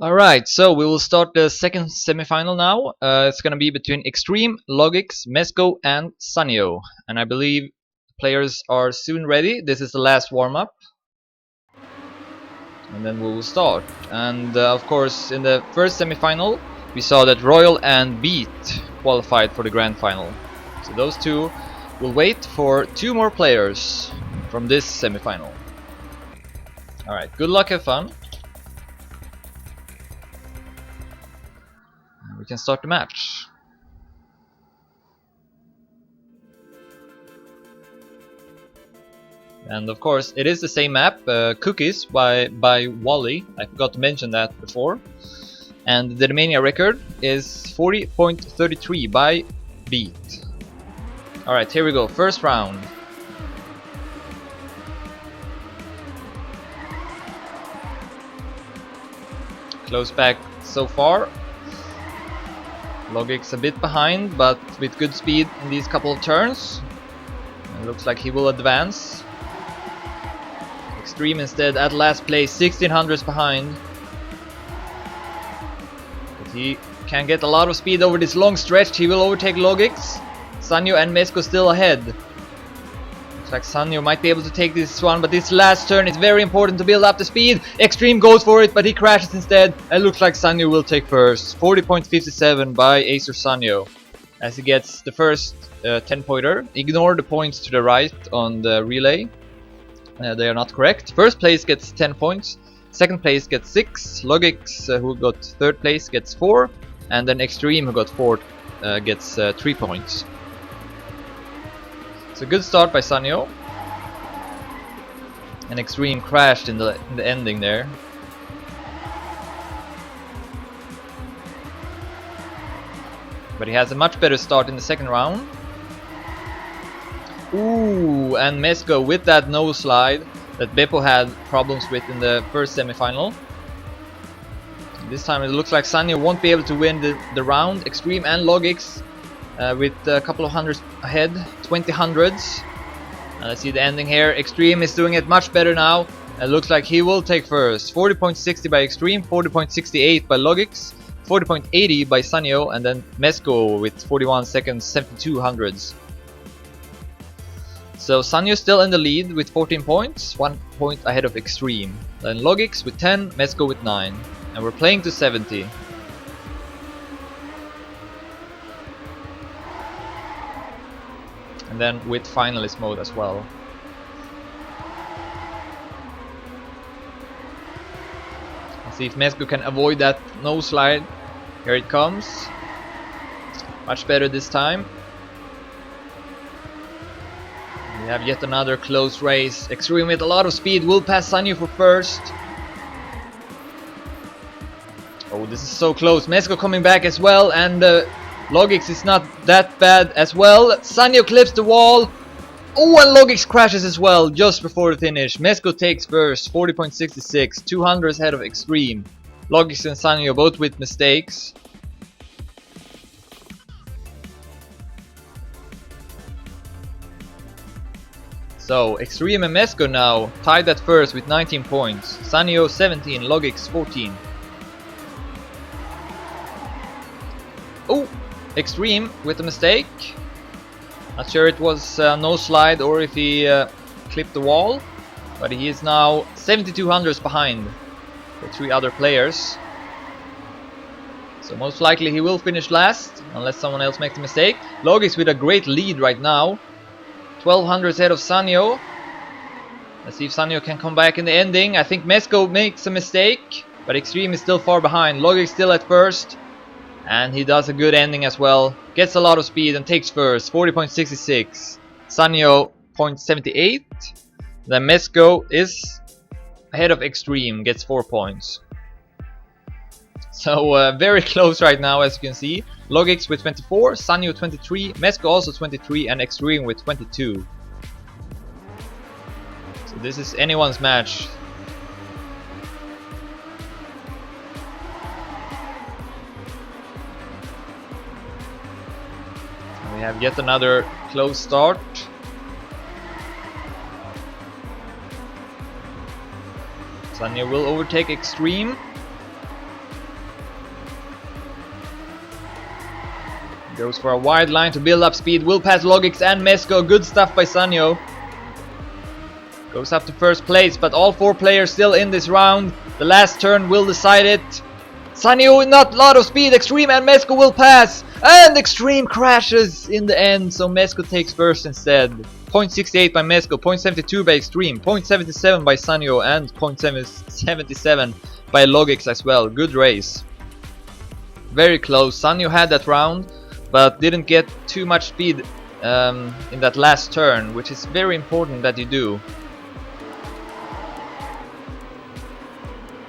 Alright, so we will start the second semifinal now. It's gonna be between Extreme, Logix, Mesco, and Sanyo. And I believe the players are soon ready. This is the last warm-up. And then we will start. And of course, in the first semifinal, we saw that Royal and Beat qualified for the grand final. So those two will wait for two more players from this semifinal. Alright, good luck, have fun. We can start the match. And of course, it is the same map, Cookies by Wally. I forgot to mention that before. And the Romania record is 40.33 by Beat. Alright, here we go, first round. Close back so far. Logix a bit behind, but with good speed in these couple of turns. It looks like he will advance. Extreme instead at last place, 1600s behind. But he can get a lot of speed over this long stretch. He will overtake Logix. Sanyo and Mesco still ahead. Looks like Sanyo might be able to take this one, but this last turn is very important to build up the speed. Extreme goes for it, but he crashes instead. It looks like Sanyo will take first. 40.57 by Acer Sanyo, as he gets the first 10-pointer. Ignore the points to the right on the relay. They are not correct. First place gets 10 points. Second place gets 6. Logix, who got third place, gets 4. And then Extreme, who got fourth, gets 3 points. It's a good start by Sanyo. And Extreme crashed in the ending there. But he has a much better start in the second round. Ooh, and Mesco with that nose slide that Beppo had problems with in the first semifinal. This time it looks like Sanyo won't be able to win the round. Extreme and Logix with a couple of hundreds ahead, 20 hundreds. And let's see the ending here. Extreme is doing it much better now. It looks like he will take first. 40.60 by Extreme, 40.68 by Logix, 40.80 by Sanyo, and then Mesco with 41 seconds, 72 hundreds. So Sanyo still in the lead with 14 points, 1 point ahead of Extreme. Then Logix with 10, Mesco with 9. And we're playing to 70. And then with finalist mode as well. Let's see if Mesco can avoid that nose slide. Here it comes. Much better this time. We have yet another close race. Extreme with a lot of speed will pass Sanyo for first. Oh, this is so close. Mesco coming back as well, and Logix is not that bad as well. Sanyo clips the wall. Oh, and Logix crashes as well just before the finish. Mesco takes first, 40.66, 200 ahead of Extreme. Logix and Sanyo both with mistakes. So, Extreme and Mesco now tied at first with 19 points. Sanyo 17, Logix 14. Oh, Extreme with a mistake. Not sure it was no slide or if he clipped the wall. But he is now 7200s behind the 3 other players. So most likely he will finish last, unless someone else makes a mistake. Logix with a great lead right now. 1200s ahead of Sanyo. Let's see if Sanyo can come back in the ending. I think Mesco makes a mistake, but Extreme is still far behind. Logix still at first. And he does a good ending as well. Gets a lot of speed and takes first. 40.66. Sanyo 0.78. Then Mesco is ahead of Extreme. Gets 4 points. So very close right now, as you can see. Logix with 24. Sanyo 23. Mesco also 23. And Extreme with 22. So this is anyone's match. We have yet another close start. Sanyo will overtake Extreme. Goes for a wide line to build up speed. Will pass Logix and Mesko. Good stuff by Sanyo. Goes up to first place, but all 4 players still in this round. The last turn will decide it. Sanyo with not a lot of speed. Extreme and Mesko will pass. And Extreme crashes in the end, so Mesko takes first instead. 0.68 by Mesko, 0.72 by Extreme, 0.77 by Sanyo, and 0.77 by Logix as well. Good race. Very close. Sanyo had that round, but didn't get too much speed in that last turn, which is very important that you do.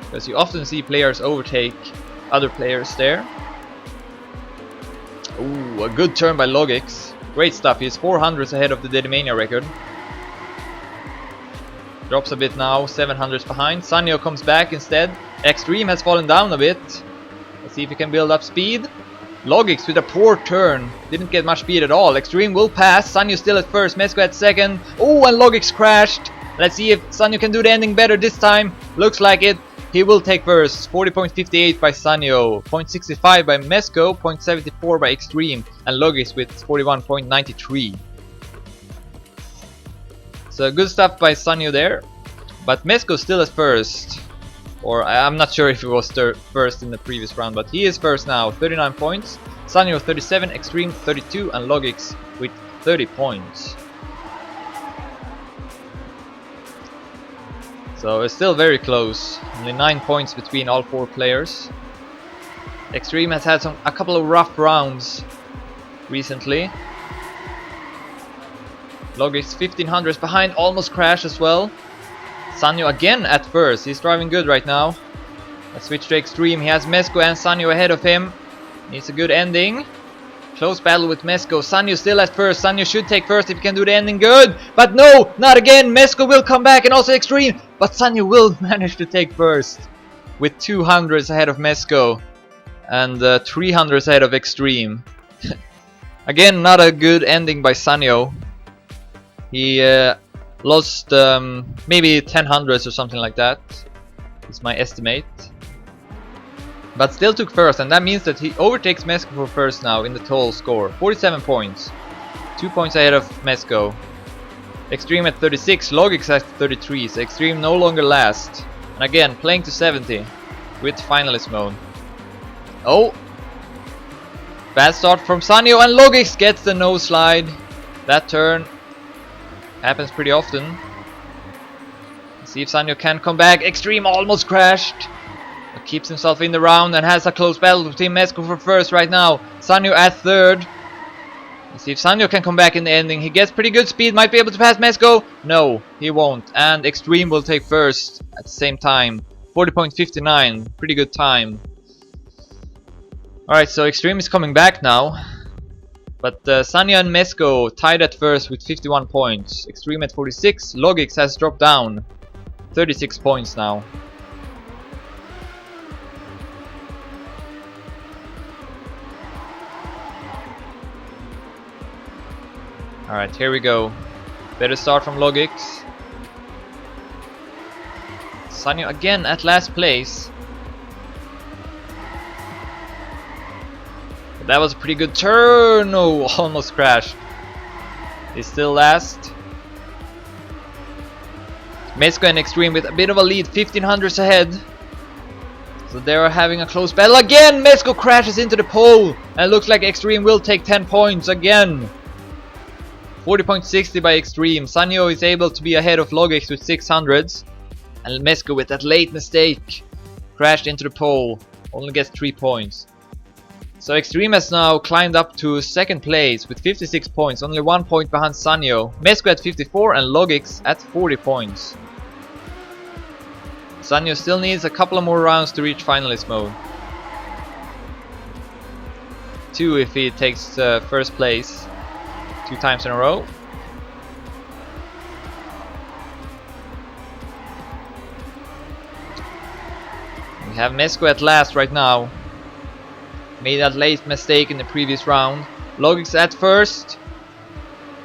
Because you often see players overtake other players there. Ooh, a good turn by Logix. Great stuff, he's 400s ahead of the Dedimania record. Drops a bit now, 700s behind. Sanyo comes back instead. Extreme has fallen down a bit. Let's see if he can build up speed. Logix with a poor turn. Didn't get much speed at all. Extreme will pass. Sanyo still at first. Mesko at second. Oh, and Logix crashed. Let's see if Sanyo can do the ending better this time. Looks like it. He will take first. 40.58 by Sanyo. 0.65 by Mesko. 0.74 by Extreme. And Logix with 41.93. So good stuff by Sanyo there. But Mesko still at first. Or I'm not sure if he was first in the previous round, but he is first now, 39 points. Sanyo 37, Extreme 32, and Logix with 30 points. So it's still very close, only 9 points between all 4 players. Extreme has had a couple of rough rounds recently. Logix 1500s behind, almost crashed as well. Sanyo again at first, he's driving good right now. Let's switch to Extreme, he has Mesko and Sanyo ahead of him. Needs a good ending. Close battle with Mesko, Sanyo still at first. Sanyo should take first if he can do the ending good. But no, not again, Mesko will come back and also Extreme. But Sanyo will manage to take first. With 200s ahead of Mesko. And 300s ahead of Extreme. Again, not a good ending by Sanyo. He lost maybe 10 hundreds or something like that, is my estimate. But still took first, and that means that he overtakes Mesko for first now in the total score. 47 points. 2 points ahead of Mesko. Extreme at 36, Logix at 33, so Extreme no longer last. And again, playing to 70 with finalist mode. Oh! Bad start from Sanyo, and Logix gets the no slide. That turn happens pretty often. Let's see if Sanyo can come back. Extreme almost crashed. But keeps himself in the round and has a close battle between Mesko for first right now. Sanyo at third. Let's see if Sanyo can come back in the ending. He gets pretty good speed. Might be able to pass Mesko. No, he won't. And Extreme will take first at the same time. 40.59. Pretty good time. Alright, so Extreme is coming back now. But Sanyo and Mesko tied at first with 51 points. Extreme at 46. Logix has dropped down. 36 points now. Alright, here we go. Better start from Logix. Sanyo again at last place. That was a pretty good turn. No, almost crashed. He's still last. Mesko and Extreme with a bit of a lead, 1500s ahead. So they are having a close battle again. Mesko crashes into the pole, and it looks like Extreme will take 10 points again. 40.60 by Extreme. Sanyo is able to be ahead of Logix with 600s, and Mesko with that late mistake crashed into the pole. Only gets 3 points. So Extreme has now climbed up to second place with 56 points, only 1 point behind Sanyo. Mesko at 54 and Logix at 40 points. Sanyo still needs a couple of more rounds to reach finalist mode. 2 if he takes first place 2 times in a row. We have Mesko at last right now. Made that late mistake in the previous round. Logix at first.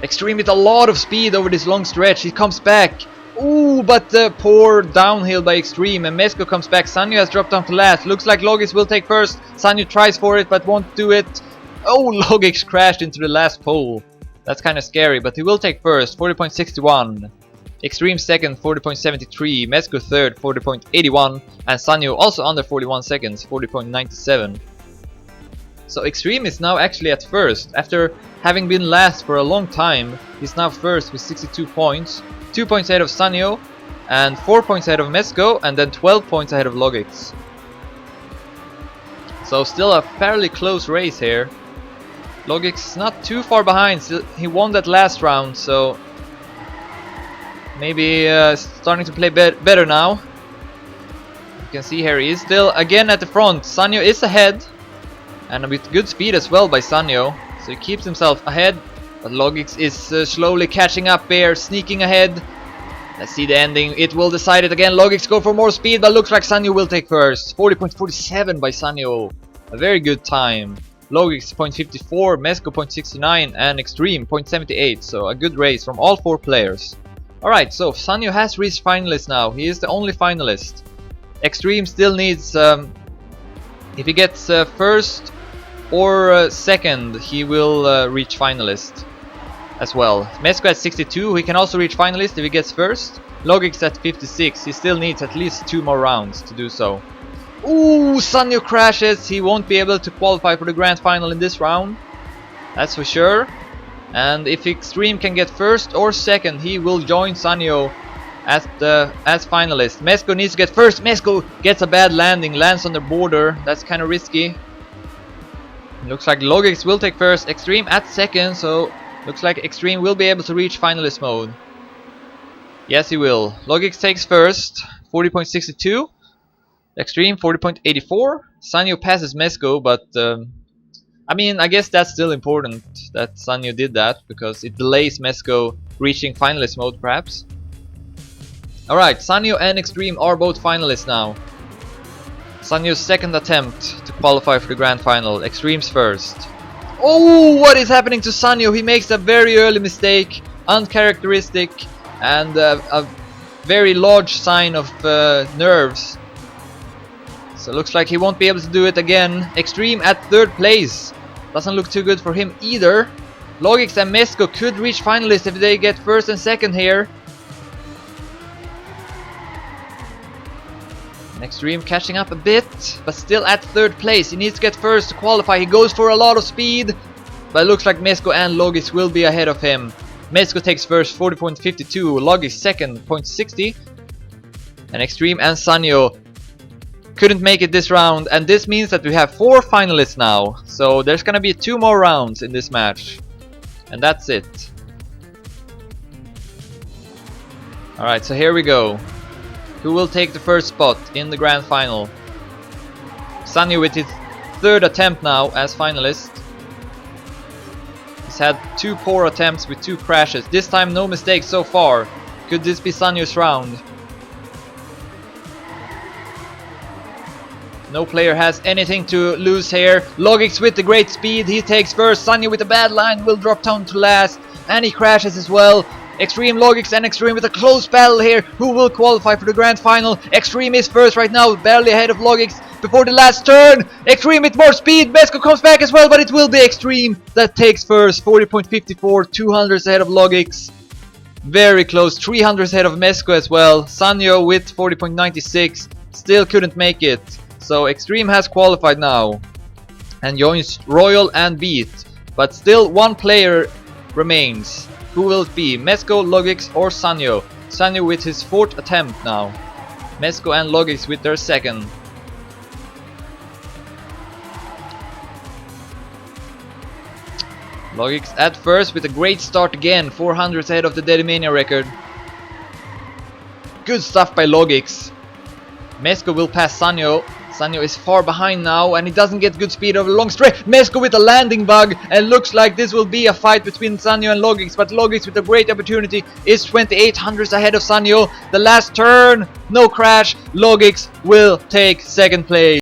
Extreme with a lot of speed over this long stretch. He comes back. Ooh, but the poor downhill by Extreme. And Mesko comes back. Sanyo has dropped down to last. Looks like Logix will take first. Sanyo tries for it but won't do it. Oh, Logix crashed into the last pole. That's kind of scary, but he will take first, 40.61. Extreme second, 40.73. Mezco third, 40.81. And Sanyo also under 41 seconds, 40.97. So Extreme is now actually at first. After having been last for a long time, he's now first with 62 points. 2 points ahead of Sanyo, and 4 points ahead of Mezco, and then 12 points ahead of Logix. So still a fairly close race here. Logix is not too far behind. Still, he won that last round, so maybe starting to play better now. You can see here he is still again at the front. Sanyo is ahead, and with good speed as well by Sanyo, so he keeps himself ahead. But Logix is slowly catching up here, sneaking ahead. Let's see the ending. It will decide it again. Logix go for more speed, but looks like Sanyo will take first. 40.47 by Sanyo. A very good time. Logix 0.54, Mezco 0.69, and Extreme 0.78. So a good race from all 4 players. Alright, so Sanyo has reached finalist now. He is the only finalist. Extreme still needs, if he gets first or second, he will reach finalist as well. Mezco at 62, he can also reach finalist if he gets first. Logix at 56, he still needs at least 2 more rounds to do so. Ooh, Sanyo crashes, he won't be able to qualify for the grand final in this round. That's for sure. And if Extreme can get first or second, he will join Sanyo as finalist. Mezco needs to get first. Mezco gets a bad landing, lands on the border. That's kind of risky. Looks like Logix will take first, Extreme at second, so looks like Extreme will be able to reach finalist mode. Yes, he will. Logix takes first, 40.62. Extreme 40.84. Sanyo passes Mezco, but I mean, I guess that's still important that Sanyo did that, because it delays Mezco reaching finalist mode perhaps. Alright, Sanyo and Extreme are both finalists now. Sanyo's second attempt to qualify for the grand final, Extreme's first. Oh, what is happening to Sanyo? He makes a very early mistake, uncharacteristic, and a very large sign of nerves. So looks like he won't be able to do it again. Extreme at third place. Doesn't look too good for him either. Logix and Mezco could reach finalists if they get first and second here. And Extreme catching up a bit, but still at third place. He needs to get first to qualify. He goes for a lot of speed, but it looks like Mezco and Logix will be ahead of him. Mezco takes first, 40.52. Logix second, 0.60. And Extreme and Sanyo couldn't make it this round, and this means that we have 4 finalists now. So there's gonna be 2 more rounds in this match, and that's it. Alright, so here we go. Who will take the first spot in the grand final? Sanyo with his 3rd attempt now as finalist. He's had 2 poor attempts with 2 crashes. This time no mistakes so far. Could this be Sanyo's round? No player has anything to lose here. Logix with the great speed, he takes first. Sanyo with a bad line will drop down to last, and he crashes as well. Extreme, Logix and Extreme with a close battle here. Who will qualify for the grand final? Extreme is first right now, barely ahead of Logix before the last turn. Extreme with more speed. Mezco comes back as well, but it will be Extreme that takes first. 40.54, 200 ahead of Logix. Very close, 300 ahead of Mezco as well. Sanyo with 40.96 still couldn't make it. So Extreme has qualified now and joins Royal and Beat, but still 1 player remains. Who will it be? Mezco, Logix or Sanyo? Sanyo with his 4th attempt now. Mezco and Logix with their 2nd. Logix at first with a great start again, 400 ahead of the Dedimania record. Good stuff by Logix. Mezco will pass Sanyo. Sanyo is far behind now, and he doesn't get good speed over the long straight. Mezco with a landing bug, and looks like this will be a fight between Sanyo and Logix, but Logix with a great opportunity is 2800 ahead of Sanyo. The last turn, no crash. Logix will take 2nd place.